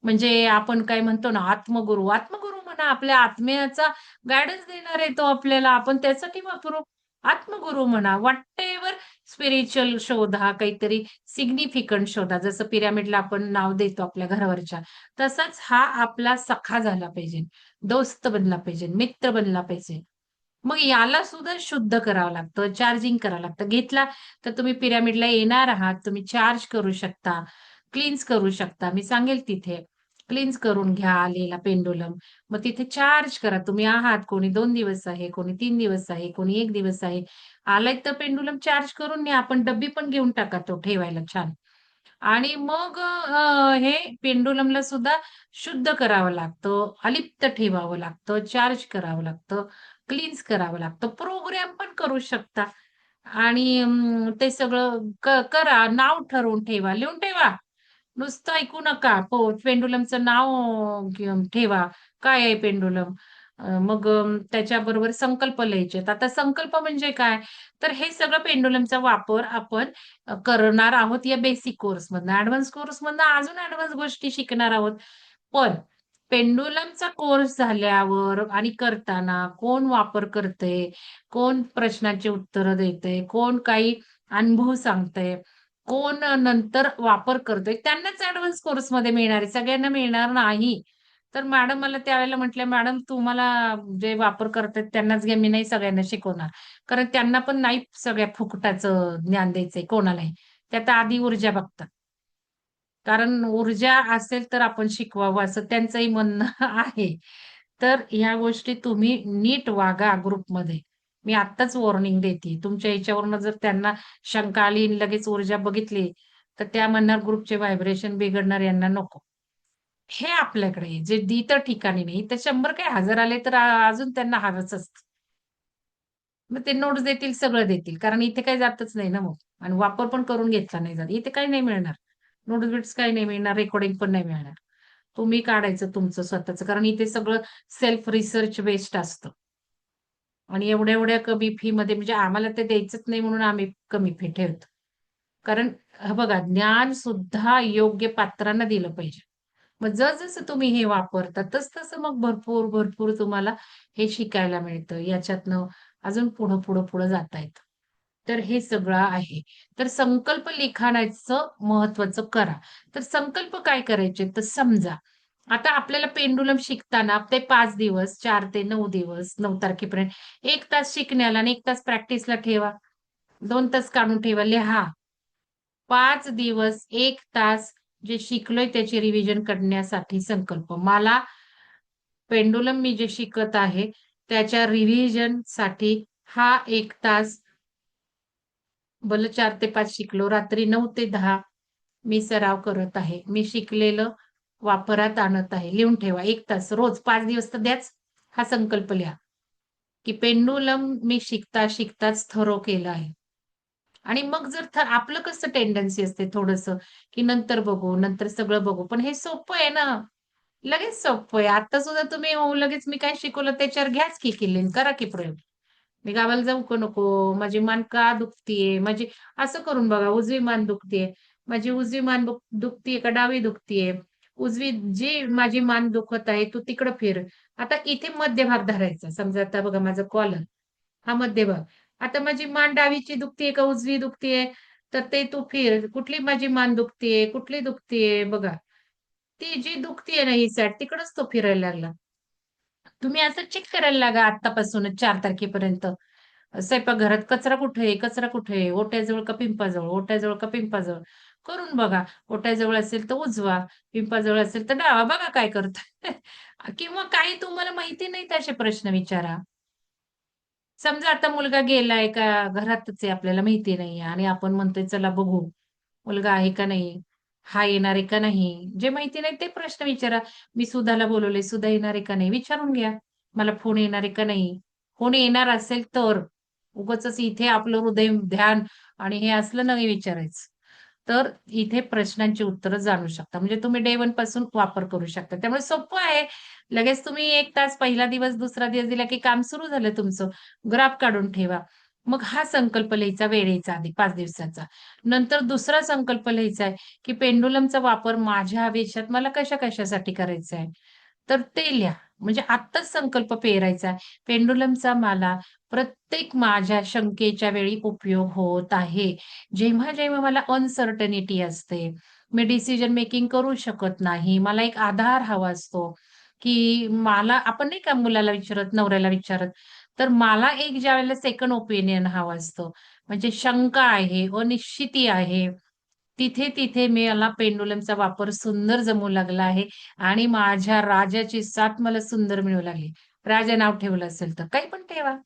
S1: म्हणजे आपण काय म्हणतो ना आत्मगुरु, आत्मगुरु म्हणा आपल्या आत्म्याचा गाईडन्स देणार आहे तो आपल्याला. आपण त्यासाठी वापरू. आत्मगुरु म्हणा, व्हॉटेव्हर स्पिरिच्युअल शोधा, काहीतरी सिग्निफिकंट शोधा. जसं पिरॅमिडला आपण नाव देतो आपल्या घरावरच्या. तसाच हा आपला सखा झाला पाहिजे, दोस्त बनला पाहिजे, मित्र बनला पाहिजे. मग याला सुद्धा शुद्ध करावं लागतं, चार्जिंग करावं लागतं. घेतला तर तुम्ही पिरॅमिडला येणार आहात, तुम्ही चार्ज करू शकता, क्लीन्स करू शकता. मी सांगेल तिथे क्लीन्स करून घ्या आलेला पेंडुलम. मग तिथे चार्ज करा. तुम्ही आहात, कोणी 2 दिवस आहे, कोणी 3 दिवस आहे, कोणी 1 दिवस आहे. आलाय तर पेंडुलम चार्ज करून न्या. आपण डब्बी पण घेऊन टाका तो ठेवायला छान. आणि मग हे पेंडुलमला सुद्धा शुद्ध करावं लागतं, अलिप्त ठेवावं लागतं, चार्ज करावं लागतं, क्लीन्स करावं लागतं. प्रोग्राम पण करू शकता. आणि ते सगळं करा. नाव ठरवून ठेवा, लिहून ठेवा. नुसतं ऐकू नका. पेंडुलमचं नाव ठेवा. काय आहे पेंडुलम? मग त्याच्याबरोबर संकल्प लिहायचेत. आता संकल्प म्हणजे काय? तर हे सगळं पेंडुलमचा वापर आपण करणार आहोत या बेसिक कोर्समधनं. ॲडव्हान्स कोर्समधनं अजून ॲडव्हान्स गोष्टी शिकणार आहोत. पण पेंडुलमचा कोर्स झाल्यावर आणि करताना कोण वापर करतंय, कोण प्रश्नाची उत्तरं देतंय, कोण काही अनुभव सांगतंय, कोण नंतर वापर करतोय, त्यांनाच ॲडव्हान्स कोर्समध्ये मिळणार आहे. सगळ्यांना मिळणार नाही. तर मॅडम मला त्यावेळेला म्हटल्या, "मॅडम तुम्हाला जे वापर करतायत त्यांनाच घ्या, मी नाही सगळ्यांना शिकवणार." कारण त्यांना पण नाही सगळ्या फुकटाचं ज्ञान द्यायचंय कोणालाही. त्यात आधी ऊर्जा बघतात. कारण ऊर्जा असेल तर आपण शिकवावं असं त्यांचंही म्हणणं आहे. तर ह्या गोष्टी तुम्ही नीट वागा ग्रुपमध्ये. मी आत्ताच वॉर्निंग देते. तुमच्या ह्याच्यावरनं जर त्यांना शंका आली आणि लगेच ऊर्जा बघितली, तर त्या म्हणणार ग्रुपचे व्हायब्रेशन बिघडणार यांना नको. हे आपल्याकडे आहे. जे तर ठिकाणी नाही. तर 100 काय 1000 आले तर अजून त्यांना हवंच असतं. मग ते नोट्स देतील, सगळं देतील. कारण इथे काही जातच नाही ना मग. आणि वापर पण करून घेतला नाही जात. इथे काही नाही मिळणार. नोट्स-बिट्स काही नाही मिळणार, रेकॉर्डिंग पण नाही मिळणार. तुम्ही काढायचं तुमचं स्वतःचं. कारण इथे सगळं सेल्फ रिसर्च बेस्ड असतं. आणि एवढ्या-एवढ्या कमी फीमध्ये म्हणजे आम्हाला ते द्यायचंच नाही म्हणून आम्ही कमी फी ठेवतो. कारण बघा ज्ञान सुद्धा योग्य पात्रांना दिलं पाहिजे. मग जसं तुम्ही हे वापरता तसं मग भरपूर तुम्हाला हे शिकायला मिळतं. याच्यातनं अजून पुढं जाता येतं. तर हे सगळं आहे. तर संकल्प लिखाणाचं महत्वाचं करा. तर संकल्प काय करायचे तर समजा आता आपल्याला पेंडुलम शिकताना ते 5 दिवस 4 ते 9 दिवस 9 तारखेपर्यंत 1 तास शिकण्याला आणि 1 तास प्रॅक्टिसला ठेवा. 2 तास काढून ठेवा. लिहा. 5 दिवस 1 तास जे शिकलोय त्याची रिव्हिजन करण्यासाठी संकल्प. मला पेंडुलम मी जे शिकत आहे त्याच्या रिव्हिजनसाठी हा 1 तास भलं 4 ते 5 शिकलो. रात्री 9 ते 10 मी सराव करत आहे. मी शिकलेलं वापरात आणत आहे. लिहून ठेवा 1 तास रोज 5 दिवस तर द्याच. हा संकल्प लिहा, की पेंडुलम मी शिकताच थरो केला आहे. आणि मग जर आपलं कसं टेंडन्सी असते थोडंसं, की नंतर बघू, नंतर सगळं बघू. पण हे सोपं आहे ना. लगेच सोपं आहे. आता सुद्धा तुम्ही लगेच मी काय शिकवलं त्याच्यावर घ्याच की केलीन, करा की प्रयोग. मी गावाला जाऊ का नको? माझी मान का दुखतीये? माझी असं करून बघा, उजवी मान दुखतीये. माझी उजवी मान दुखतीये का डावी दुखतीये? जी माझी मान दुखत आहे, तू तिकडं फिर. आता इथे मध्यभाग धरायचा. समजा आता बघा माझं कॉलर, हा मध्यभाग. आता माझी मान डावीची दुखतीये का उजवी दुखतीये? तर ते तू फिर. कुठली माझी मान दुखतीये? कुठली दुखतीये? बघा. ती जी दुखतीये ना ही साईड, तिकडच तो फिरायला लागला. तुम्ही असं चेक करायला लागा आत्तापासूनच 4 तारखेपर्यंत. स्वयंपाकघरात कचरा कुठे आहे? कचरा कुठे आहे? ओट्याजवळ का पिंपाजवळ? ओट्याजवळ का पिंपाजवळ? करून बघा. ओट्याजवळ असेल तर उजवा, पिंपाजवळ असेल तर डावा. बघा काय करताय. किंवा काही तुम्हाला माहिती नाहीत असे प्रश्न विचारा. समजा आता मुलगा गेलाय का घरातच आहे आपल्याला माहिती नाहीये आणि आपण म्हणतोय चला बघू, मुलगा आहे का नाही? हा येणार आहे का नाही? जे माहिती नाही ते प्रश्न विचारा. मी सुधाला बोलवले, सुधा येणार आहे का नाही? विचारून घ्या. मला फोन येणार आहे का नाही? फोन येणार असेल तर. उगाचच इथे आपलं हृदय ध्यान आणि हे असलं नाही विचारायचं. तर इथे प्रश्नांची उत्तरं जाणू शकता. म्हणजे तुम्ही डे 1 पासून वापर करू शकता. त्यामुळे सोपं आहे. लगेच तुम्ही 1 तास पहिला दिवस, दुसरा दिवस दिला की काम सुरू झालं तुमचं. ग्राफ काढून ठेवा. मग हा संकल्प लिहायचा वेळेचा आधी 5 दिवसाचा. नंतर दुसरा संकल्प लिहायचा आहे, की पेंडुलमचा वापर माझ्या आयुष्यात मला कशा-कशासाठी करायचा आहे. तर ते लिहा. म्हणजे आत्ताच संकल्प पेरायचा आहे. पेंडुलमचा मला प्रत्येक माझ्या शंकेच्या वेळी उपयोग होत आहे. जेव्हा-जेव्हा मला अनसर्टनिटी असते, मी डिसिजन मेकिंग करू शकत नाही. मला एक आधार हवा असतो, की मला आपण नाही का मुलाला विचारत, नवऱ्याला विचारत, तर मला एक ज्यावेळेला सेकंड ओपिनियन हवं असतं. म्हणजे शंका आहे, अनिश्चिती आहे. तिथे मला पेंडुलमचा वापर सुंदर जमू लागला आहे आणि माझ्या राजाची साथ मला सुंदर मिळू लागली. राजा नाव ठेवलं असेल तर काही पण ठेवा.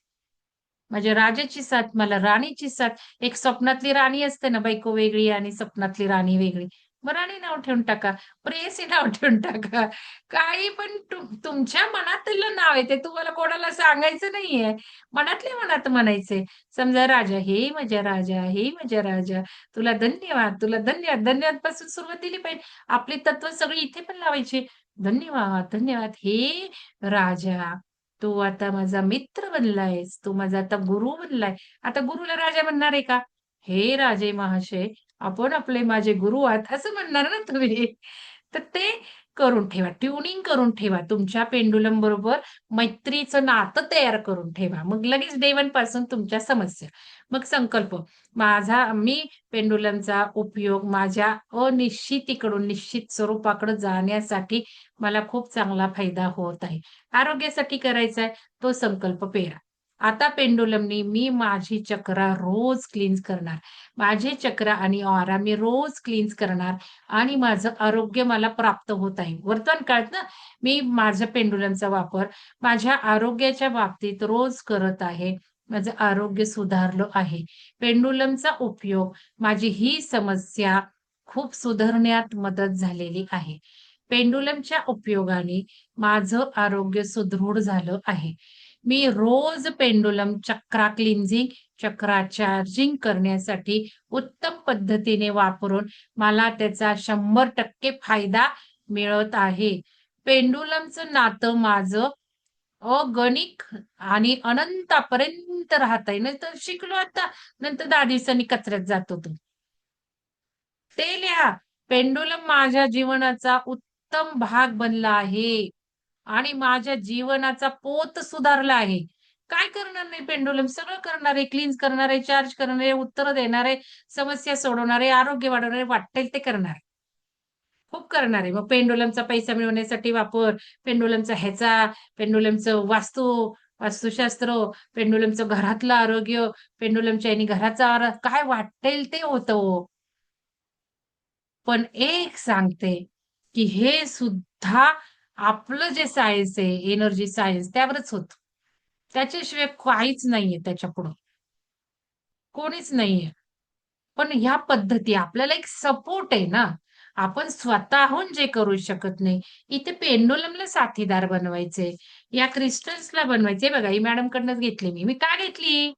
S1: माझ्या राजाची साथ, मला राणीची साथ. एक स्वप्नातली राणी असते ना, बायको वेगळी आणि स्वप्नातली राणी वेगळी. मग राणी नाव ठेवून टाका, प्रेयसी नाव ठेवून टाका. काही पण तुमच्या मनातलं नाव आहे ते तुम्हाला कोणाला सांगायचं नाहीये. मनातल्या मनात म्हणायचंय. समजा राजा, "हे माझ्या राजा, हे माझ्या राजा, तुला धन्यवाद, तुला धन्यवाद." धन्यवादपासून सुरुवात दिली पाहिजे. आपली तत्व सगळी इथे पण लावायची. धन्यवाद, धन्यवाद. हे राजा, तू आता माझा मित्र बनलायस. तू माझा आता गुरु बनलाय. आता गुरुला राजा म्हणणार आहे का? "हे राजे महाशय, आपण आपले माझे गुरु आहात." असं म्हणणार ना तुम्ही. तर ते करून ठेवा. ट्युनिंग करून ठेवा. तुमच्या पेंडुलम बरोबर मैत्रीचं नातं तयार करून ठेवा. मग लगेच डे 1 पासून तुमच्या समस्या. मग संकल्प. मी पेंडुलमचा उपयोग माझ्या अनिश्चितीकडून निश्चित स्वरूपाकडे जाण्यासाठी मला खूप चांगला फायदा होत आहे. आरोग्यासाठी करायचा आहे, तो संकल्प पेरा. आता पेंडुलमनी मी माझी चक्रा रोज क्लीन्स करणार. माझे चक्र आणि ऑरा मी रोज क्लीन्स करणार आणि माझं आरोग्य मला प्राप्त होत आहे. वर्तमान काळात ना, मी माझ्या पेंडुलमचा वापर माझ्या आरोग्याच्या बाबतीत रोज करत आहे. माझं आरोग्य सुधारलं आहे. पेंडुलमचा उपयोग माझी ही समस्या खूप सुधारण्यात मदत झालेली आहे. पेंडुलमच्या उपयोगाने माझं आरोग्य सुदृढ झालं आहे. मी रोज पेंडुलम चक्रा क्लिन्झिंग, चक्रा चार्जिंग करण्यासाठी उत्तम पद्धतीने वापरून मला त्याचा 100% फायदा मिळत आहे. पेंडुलमचं नातं माझं अगणित आणि अनंतापर्यंत राहतंय. नाहीतर शिकलो आता, नंतर 10 दिवसांनी कचऱ्यात जातो तो. ते लिहा. पेंडुलम माझ्या जीवनाचा उत्तम भाग बनला आहे आणि माझ्या जीवनाचा पोत सुधारला आहे. काय करणार नाही पेंडुलम? सगळं करणार आहे, क्लीन्स करणार आहे, चार्ज करणार आहे, उत्तरं देणार आहे, समस्या सोडवणार आहे, आरोग्य वाढवणार आहे, वाटेल ते करणार आहे. खूप करणार आहे. मग पेंडुलमचा पैसा मिळवण्यासाठी वापर, पेंडुलमचं वास्तुशास्त्र, पेंडुलमचं घरातलं आरोग्य, पेंडुलमच्या ह्यानी घराचा काय वाटेल ते होतं हो. पण एक सांगते, की हे सुद्धा आपलं जे सायन्स आहे, एनर्जी सायन्स त्यावरच होतं. त्याच्याशिवाय काहीच नाहीये त्याच्यापुढं. कोणीच नाहीये. पण ह्या पद्धती आपल्याला एक सपोर्ट आहे ना. आपण स्वतःहून जे करू शकत नाही. इथे पेंडुलमला साथीदार बनवायचे. या क्रिस्टल्सला बनवायचे. बघा ही मॅडमकडनंच घेतली मी. मी का घेतली?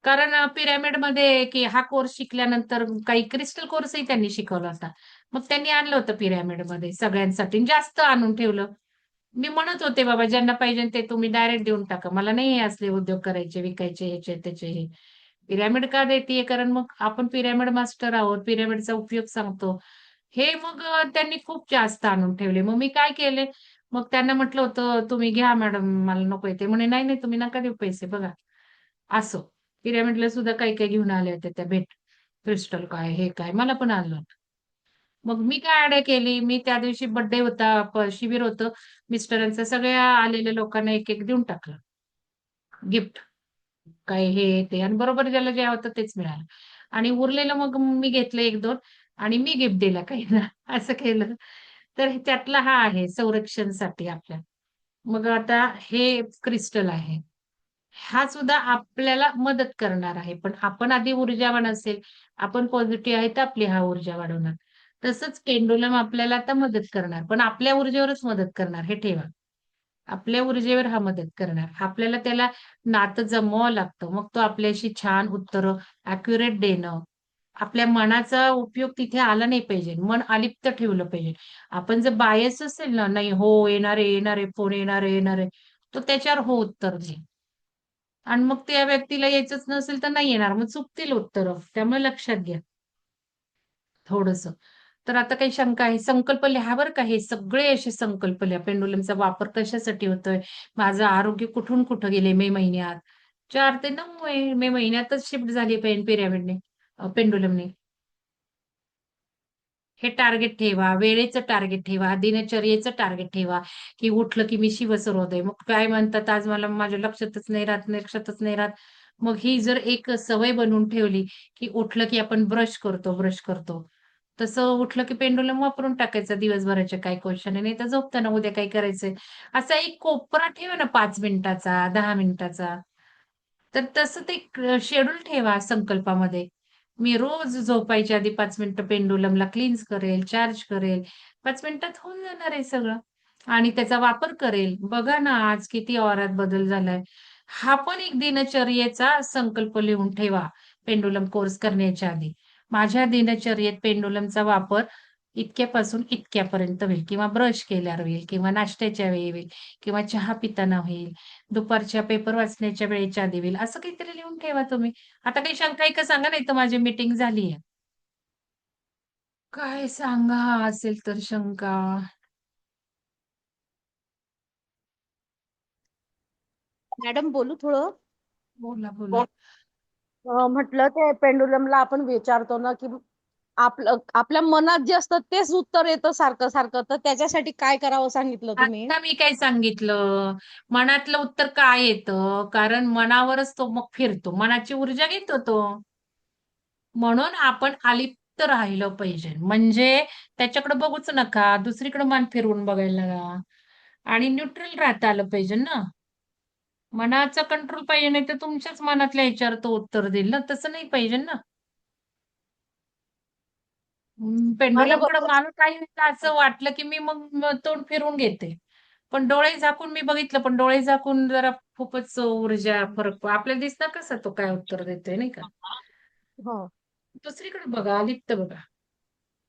S1: कारण पिरामिड मध्ये की हा कोर्स शिकल्यानंतर काही क्रिस्टल कोर्सही त्यांनी शिकवला होता. मग त्यांनी आणलं होतं पिरामिड मध्ये सगळ्यांसाठी जास्त आणून ठेवलं. मी म्हणत होते बाबा ज्यांना पाहिजे ते तुम्ही डायरेक्ट देऊन टाका. मला नाही हे असले उद्योग करायचे, विकायचे, ह्याचे त्याचे हे. पिरामिड का देतीये? कारण मग आपण पिरामिड मास्टर आहोत. पिरामिडचा उपयोग सांगतो. हे मग त्यांनी खूप जास्त आणून ठेवले. मग मी काय केले? मग त्यांना म्हटलं होतं, "तुम्ही घ्या मॅडम, मला नकोय." ते म्हणे, "नाही, नाही, तुम्ही नका देऊ पैसे बघा." असं. पिरामिडला सुद्धा काही-काही घेऊन आल्या होत्या त्या भेट. क्रिस्टल काय, हे काय, मला पण आणलं होतं. मग मी काय आयडिया केली, मी त्या दिवशी बर्थडे होता, शिबिर होतं मिस्टरांचं. सगळ्या आलेल्या लोकांना एक-एक देऊन टाकलं गिफ्ट. काय हे ते आणि बरोबर ज्याला जे होतं तेच मिळालं. आणि उरलेलं मग मी घेतलं 1-2 आणि मी गिफ्ट दिला काहींना असं केलं. तर त्यातला हा आहे संरक्षणसाठी आपल्या. मग आता हे क्रिस्टल आहे. हा सुद्धा आपल्याला मदत करणार आहे. पण आपण आधी ऊर्जावान असेल, आपण पॉझिटिव्ह आहे तर आपली हा ऊर्जा वाढवणार. तसंच पेंडुलम आपल्याला आता मदत करणार. पण आपल्या ऊर्जेवरच मदत करणार हे ठेवा. आपल्या ऊर्जेवर हा मदत करणार. आपल्याला त्याला नातं जमवावं लागतं. मग तो आपल्याशी छान उत्तरं ॲक्युरेट देणं. आपल्या मनाचा उपयोग तिथे आला नाही पाहिजे. मन अलिप्त ठेवलं पाहिजे. आपण जर बायस असेल ना, नाही हो येणार आहे, येणार आहे, फोन येणार आहे, येणार आहे. तर त्याच्यावर हो उत्तर दे. आणि मग त्या व्यक्तीला यायचंच नसेल तर नाही येणार. मग चुकतील उत्तरं. त्यामुळे लक्षात घ्या थोडंसं. तर आता काही शंका आहे. संकल्प लिहा बरं का. हे सगळे असे संकल्प लिहा. पेंडुलमचा वापर कशासाठी होतोय? माझं आरोग्य कुठून कुठं गेले मे महिन्यात. 4 ते 9 मे महिन्यातच शिफ्ट झाली पिरॅमिडने पेंडुलमने. हे टार्गेट ठेवा, वेळेचं टार्गेट ठेवा, दिनचर्येचं टार्गेट ठेवा, की उठलं की मी शिवसर्वोदय. मग काय म्हणतात आज मला माझ्या लक्षातच नाही राहत. मग ही जर एक सवय बनवून ठेवली, की उठलं की आपण ब्रश करतो. तसं उठलं की पेंडुलम वापरून टाकायचं दिवसभराच्या काही क्वेश्चन नाही तर झोपताना उद्या काय करायचंय. असा एक कोपरा ठेवा ना 5 मिनिटाचा, 10 मिनिटाचा. तर तसं ते शेड्यूल ठेवा संकल्पामध्ये. मी रोज झोपायच्या आधी 5 मिनिटं पेंडुलमला क्लीन्स करेल, चार्ज करेल. 5 मिनिटात होऊन जाणार आहे सगळं. आणि त्याचा वापर करेल. बघा ना आज किती औरात बदल झालाय. हा पण एक दिनचर्येचा संकल्प लिहून ठेवा पेंडुलम कोर्स करण्याच्या आधी. माझ्या दिनचर्येत पेंडुलमचा वापर इतक्यापासून इतक्यापर्यंत होईल किंवा ब्रश केल्यावर होईल किंवा नाश्त्याच्या वेळी होईल किंवा चहा पिताना होईल. दुपारच्या पेपर वाचण्याच्या वेळेच्या आधी होईल. असं काहीतरी लिहून ठेवा तुम्ही. आता काही शंका आहे का सांगा, नाहीतर माझी मीटिंग झालीये. काय सांगा असेल तर शंका?
S3: मॅडम बोलू थोडं?
S1: बोला, बोला.
S3: म्हटलं ते पेंडुलमला आपण विचारतो ना, की आपल्या मनात जे असतं तेच उत्तर येतं सारखं सारखं. तर त्याच्यासाठी काय करावं सांगितलं तुम्ही?
S1: आता मी काय सांगितलं? मनातलं उत्तर काय येतं? कारण मनावरच तो मग फिरतो. मनाची ऊर्जा घेतो तो. म्हणून आपण अलिप्त राहिलं पाहिजे. म्हणजे त्याच्याकडे बघूच नका. दुसरीकडे मान फिरवून बघायला लागा. आणि न्यूट्रल राहता आलं पाहिजे ना. मनाचा कंट्रोल पाहिजे नाही तर तुमच्याच मनातल्या ह्याच्यावर तो उत्तर देईल ना. तसं नाही पाहिजे ना.
S3: माझ्या
S1: पेंडुलमकडे
S3: बरोबर
S1: मला काही वेळेला असं वाटलं, की मी मग तोंड फिरवून घेते. पण डोळे झाकून मी बघितलं, पण डोळे झाकून जरा खूपच ऊर्जा फरक आपल्याला दिसतं कसं तो काय उत्तर देतोय नाही का?
S3: हो.
S1: दुसरीकडे बघा, अलिप्त बघा.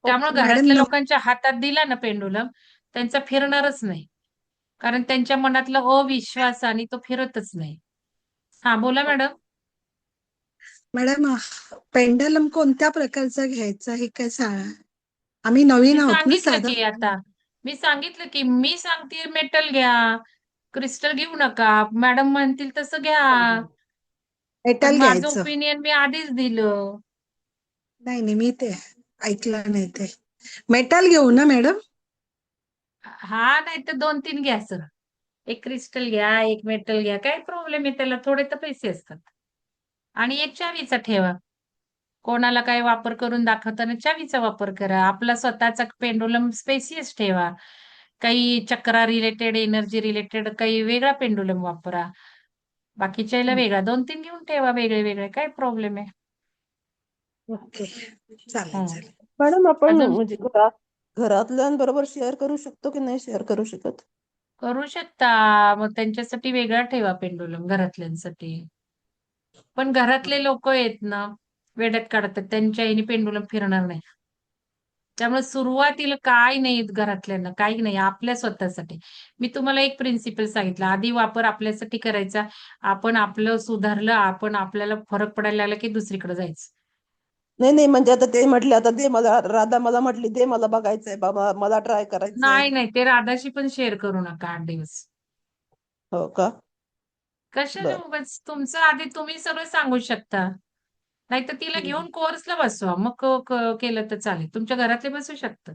S1: त्यामुळे
S3: ओके.
S1: घरातल्या लोकांच्या हातात दिला ना पेंडुलम, त्यांचा फिरणारच नाही. कारण त्यांच्या मनातला अविश्वास आणि तो फिरतच नाही. हां, बोला मॅडम.
S5: मॅडम पेंडलम कोणत्या प्रकारचा घ्यायचा हे काय सांगा. आम्ही नवीन
S1: मी
S5: आहोत ना
S1: सांगितलं
S5: साधा.
S1: की आता. मी सांगते मेटल घ्या. क्रिस्टल घेऊ नका. मॅडम म्हणतील तसं घ्या. पण
S5: मेटल
S1: माझं
S5: घ्यायचं.
S1: ओपिनियन मी आधीच दिलं.
S5: नाही नाही मी ते ऐकलं नाही ते. मेटल घेऊ ना मॅडम.
S1: हा नाही तर 2-3 घ्या सर. एक क्रिस्टल घ्या, एक मेटल घ्या. काय प्रॉब्लेम आहे त्याला थोडे तर पैसे असतात. आणि एक चावीचा ठेवा. कोणाला काही वापर करून दाखवताना चावीचा वापर करा. आपला स्वतःचा पेंडुलम स्पेसियस ठेवा. काही चक्रा रिलेटेड, एनर्जी रिलेटेड काही वेगळा पेंडुलम वापरा. बाकीच्याला वेगळा 2-3 घेऊन ठेवा वेगळे-वेगळे. काय प्रॉब्लेम आहे?
S5: ओके चालेल
S1: हं.
S5: चालेल.
S6: मॅडम आपण
S1: अजून
S6: म्हणजे घरातल्यांबरोबर शेअर करू शकतो की नाही शेअर करू शकत?
S1: करू शकता. मग त्यांच्यासाठी वेगळा ठेवा पेंडुलम घरातल्यांसाठी. पण घरातले लोक आहेत ना, वेड्यात काढतात, त्यांच्या आईने पेंडुलम फिरणार नाही. त्यामुळे सुरुवातीला काय नाही घरातल्यांना, काही नाही, आपल्या स्वतःसाठी. मी तुम्हाला एक प्रिन्सिपल सांगितलं, आधी वापर आपल्यासाठी करायचा. आपण आपलं सुधारलं, आपण आपल्याला फरक पडायला लागला की दुसरीकडे जायचं.
S6: नाही नाही, म्हणजे आता ते म्हटले, आता दे मला, राधा मला म्हटली दे मला बघायचंय बाबा, मला ट्राय करायचंय.
S1: नाही नाही, ते राधाशी पण शेअर करू नका 8 दिवस.
S6: हो का?
S1: कशाला
S6: बर.
S1: उगाच, तुमचं आधी तुम्ही सगळं सांगू शकता. नाहीतर तिला
S6: हम्म.
S1: घेऊन कोर्सला बसवा, मग केलं तर चालेल. तुमच्या घरातले बसू शकतात.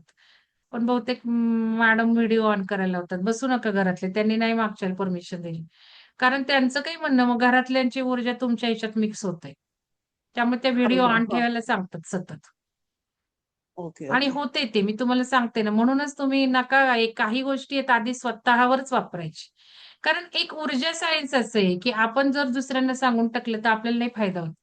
S1: पण बहुतेक मॅडम व्हिडिओ ऑन करायला लावतात. बसू नका घरातले, त्यांनी नाही मागच्या परमिशन दिली. कारण त्यांचं काही म्हणणं, मग घरातल्यांची ऊर्जा तुमच्या ह्याच्यात मिक्स होते. त्यामुळे त्या
S6: हा,
S1: व्हिडिओ
S6: हा,
S1: ऑन
S6: हा.
S1: ठेवायला सांगतात सतत.
S6: ओके
S1: आणि
S6: ओके.
S1: होते ते, मी तुम्हाला सांगते ना, म्हणूनच तुम्ही नका, काही गोष्टी आहेत आधी स्वतःवरच वापरायची. कारण एक ऊर्जा सायन्स असं आहे, की आपण जर दुसऱ्यांना सांगून टाकलं तर आपल्याला नाही फायदा होत.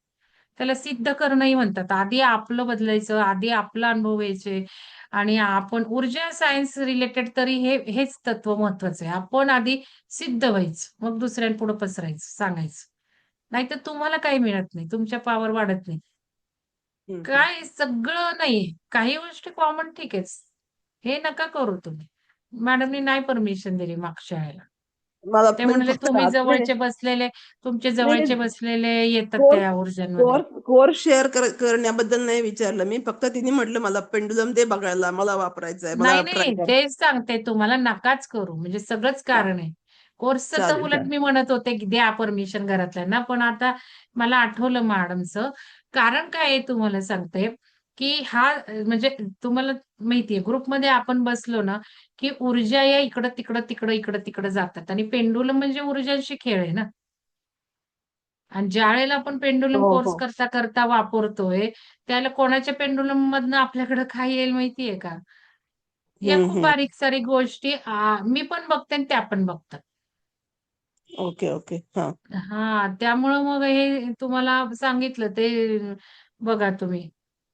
S1: त्याला सिद्ध करणंही म्हणतात. आधी आपलं बदलायचं, आधी आपला अनुभव घ्यायचे आणि आपण ऊर्जा सायन्स रिलेटेड तरी हेच तत्व महत्वाचं आहे. आपण आधी सिद्ध व्हायचं, मग दुसऱ्यांपुढे पसरायचं, सांगायचं. नाहीतर तुम्हाला काही मिळत नाही, तुमच्या पॉवर वाढत नाही.
S6: हम्म.
S1: काय सगळं नाही. काही गोष्टी कॉमन ठीक आहे. हे नका करू तुम्ही. मॅडमनी नाही परमिशन दिली मागच्या वेळेला.
S6: मला
S1: ते
S6: म्हणजे
S1: म्हणाले
S6: फक्त
S1: तुम्ही
S6: राहत नाही
S1: जवळचे बसलेले, तुमचे
S6: नाही.
S1: जवळचे बसलेले येतात
S6: कोर्स
S1: त्या ऊर्जांमध्ये.
S6: कोर्स कोर्स शेअर करण्याबद्दल नाही विचारलं मी, फक्त तिने म्हटलं मला पेंडुलम दे बघायला, मला वापरायचंय, मला
S1: नाही
S6: ट्राय
S1: नाही,
S6: कर.
S1: तेच सांगते तुम्हाला, नकाच करू. म्हणजे सगळंच कारण आहे. कोर्सचं तर
S6: चालेल
S1: उलट
S6: चालेल.
S1: मी म्हणत होते की द्या परमिशन घरातल्यांना, पण आता मला आठवलं मॅडमचं. कारण काय आहे तुम्हाला सांगते, की हा म्हणजे तुम्हाला माहितीये, ग्रुपमध्ये आपण बसलो ना, की ऊर्जा या इकडं तिकडं तिकडं इकडं तिकडं जातात आणि पेंडुलम म्हणजे ऊर्जांशी खेळ आहे ना. आणि ज्यावेळेला आपण पेंडुलम
S6: हो
S1: कोर्स
S6: हो.
S1: करता करता वापरतोय, त्याला कोणाच्या पेंडुलम मधनं आपल्याकडे काय येईल माहितीये का? या खूप
S6: हम्म.
S1: बारीक सारीक गोष्टी मी पण बघते आणि त्या पण बघतात.
S6: Okay okay. हा.
S1: त्यामुळं मग हे तुम्हाला सांगितलं ते बघा तुम्ही.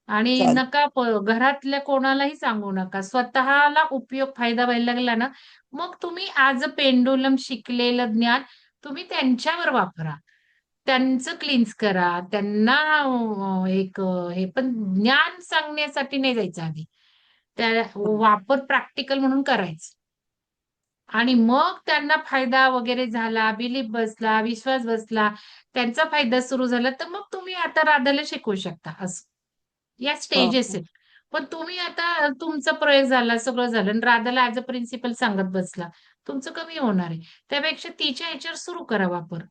S1: आणि
S6: चालेल.
S1: नका घरातल्या कोणालाही सांगू नका. स्वतःला उपयोग फायदा व्हायला लागला ना, मग तुम्ही ॲज अ पेंडुलम शिकलेलं ज्ञान तुम्ही त्यांच्यावर वापरा. त्यांचं क्लीन्स करा. त्यांना हे पण ज्ञान सांगण्यासाठी नाही जायचं आधी. त्या वापर प्रॅक्टिकल म्हणून करायचं. आणि मग त्यांना फायदा वगैरे झाला, बिलीफ बसला, विश्वास बसला, त्यांचा फायदा सुरू झाला, तर मग तुम्ही आता राधाला शिकवू शकता असं. या
S6: हो
S1: स्टेजेस आहेत. पण तुम्ही आता तुमचा प्रयोग झाला, सगळं झालं आणि राधाला ॲज अ प्रिन्सिपल सांगत बसला. तुमचं कमी होणार आहे. त्यापेक्षा तिच्या ह्याच्यावर सुरू करा वापर.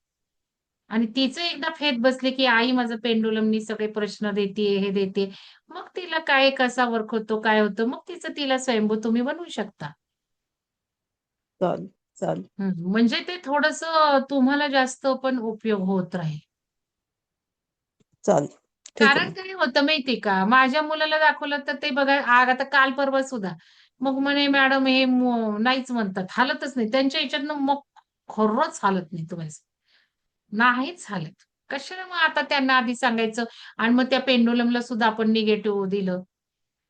S1: आणि तिचं एकदा फेत बसले, की आई माझं पेंडुलमनी सगळे प्रश्न देतीये, हे देते. मग तिला काय कसा वर्क होतो, काय होतं, मग तिचं तिला स्वयंभू तुम्ही बनवू शकता.
S6: चालेल चालेल.
S1: म्हणजे ते थोडंसं तुम्हाला जास्त पण उपयोग होत राहील.
S6: चालेल. ठीक
S1: कारण
S6: आहे.
S1: काय होतं माहितीये का? माझ्या मुलाला दाखवलं तर ते बघा, आता काल परवा सुद्धा. मग म्हणे मॅडम हे नाहीच म्हणतात, हालतच नाही. त्यांच्या ह्याच्यातनं मग खरंच हालत नाही तुम्हाला. नाहीच हालत. कशाला मग आता त्यांना आधी सांगायचं आणि मग त्या पेंडुलमला सुद्धा आपण निगेटिव्ह दिलं.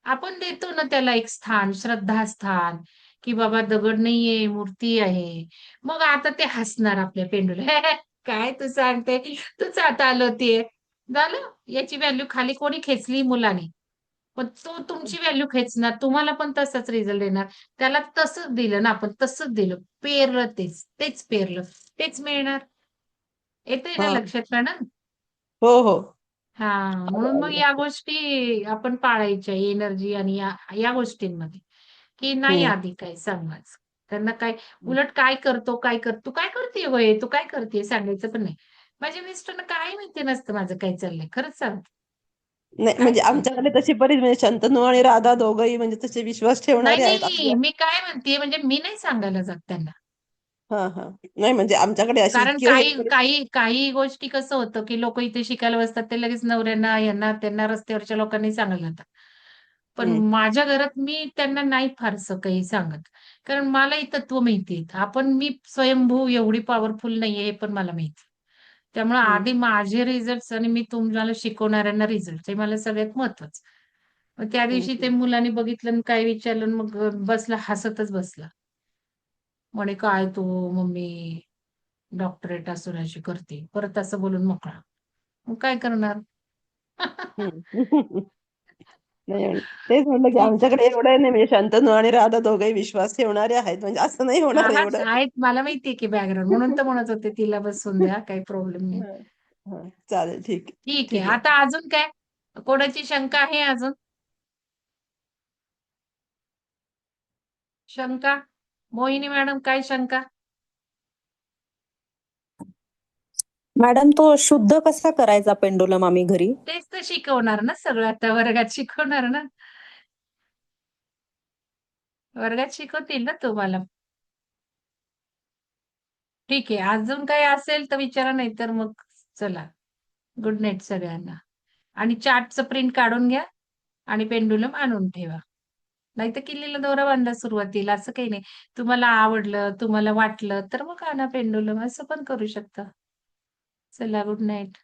S1: आपण देतो ना त्याला एक स्थान, श्रद्धास्थान, की बाबा दगड नाहीये, मूर्ती आहे. मग आता ते हसणार आपल्या पेंडुलम. काय तू सांगते? तूच आता आलवतीये. झालं? याची व्हॅल्यू खाली कोणी खेचली? मुलाने. पण तो तुमची व्हॅल्यू खेचणार. तुम्हाला पण तसाच रिझल्ट देणार. त्याला तसंच दिलं ना आपण, तसंच दिलं. पेरलं तेच, तेच पेरलं, तेच मिळणार. येतंय ना
S6: हा.
S1: लक्षात मॅडम?
S6: हो हो.
S1: म्हणून मग या गोष्टी आपण पाळायच्या, एनर्जी आणि या गोष्टींमध्ये, की नाही
S6: हम्म.
S1: आधी काय सांगायचं. त्यांना काय उलट काय करतो, काय कर तू काय करतीये गं हे? तू काय करतीये? सांगायचं पण नाही. माझ्या मिस्टरांना काही माहिती नसतं माझं काय चाललंय. खरंच सांगते.
S6: नाही म्हणजे
S1: काहीच नाही.
S6: आमच्याकडे तशी बरीच, म्हणजे शंतनू आणि राधा दोघंही म्हणजे तसे विश्वास
S1: नाही,
S6: ठेवणारे आहेत
S1: नाही.
S6: आपल्या.
S1: मी काय म्हणतीये म्हणजे मी नाही सांगायला जात त्यांना.
S6: हा हा. नाही म्हणजे आमच्याकडे अशी
S1: कारण
S6: इतकी हे
S1: काही काही काही गोष्टी कसं होतं, की लोकं इथे शिकायला बसतात, ते लगेच नवऱ्यांना, यांना, त्यांना रस्त्यावरच्या लोकांनी सांगायला जातात. पण
S6: हम्म.
S1: माझ्या घरात मी त्यांना नाही फारसं काही सांगत. कारण मला ही तत्व माहिती आहेत. मी स्वयंभू एवढी पॉवरफुल नाहीये हे पण मला माहिती. त्यामुळे
S6: हम्म.
S1: आधी माझे रिझल्ट्स आणि मी तुम्हाला शिकवणाऱ्यांना रिझल्ट हे मला सगळ्यात महत्वाचं. मग त्या दिवशी ते
S6: हम्म.
S1: मुलांनी बघितलं आणि काय विचारलं आणि मग बसला, हसतच बसला. म्हणे, "काय तू मम्मी डॉक्टरेट असून अशी करते." परत असं बोलून मोकळा. मग काय करणार?
S6: नाही तेच म्हटलं की
S1: ठीक.
S6: आमच्याकडे एवढं नाही म्हणजे शंतनू आणि राधा दोघंही विश्वास ठेवणारे आहेत म्हणजे असं नाही होणार
S1: हाच
S6: एवढं.
S1: आहेत, मला माहितीये की बॅकग्राऊंड, म्हणून तर म्हणत होते तिला बसवून द्या, काही प्रॉब्लेम नाही.
S6: हं, हं. चालेल ठीक
S1: ठीक आहे.
S6: ठीक आहे.
S1: आता अजून काय? कोणाची शंका आहे अजून? शंका? मोहिनी मॅडम, काय शंका?
S2: मॅडम तो शुद्ध कसा करायचा पेंडुलम आम्ही घरी?
S1: तेच तर शिकवणार ना सगळं, आता वर्गात शिकवणार ना. वर्गात शिकवतील ना तुम्हाला. ठीक आहे. अजून काही असेल तर विचारा, नाही तर मग चला. गुड नाईट सगळ्यांना. आणि चार्टचं प्रिंट काढून घ्या आणि पेंडुलम आणून ठेवा. नाहीतर किल्लीला दोरा बांधा सुरुवातीला, असं काही नाही. तुम्हाला आवडलं, तुम्हाला वाटलं तर मग आणा पेंडुलम, असं पण करू शकता. चला, गुड नाईट.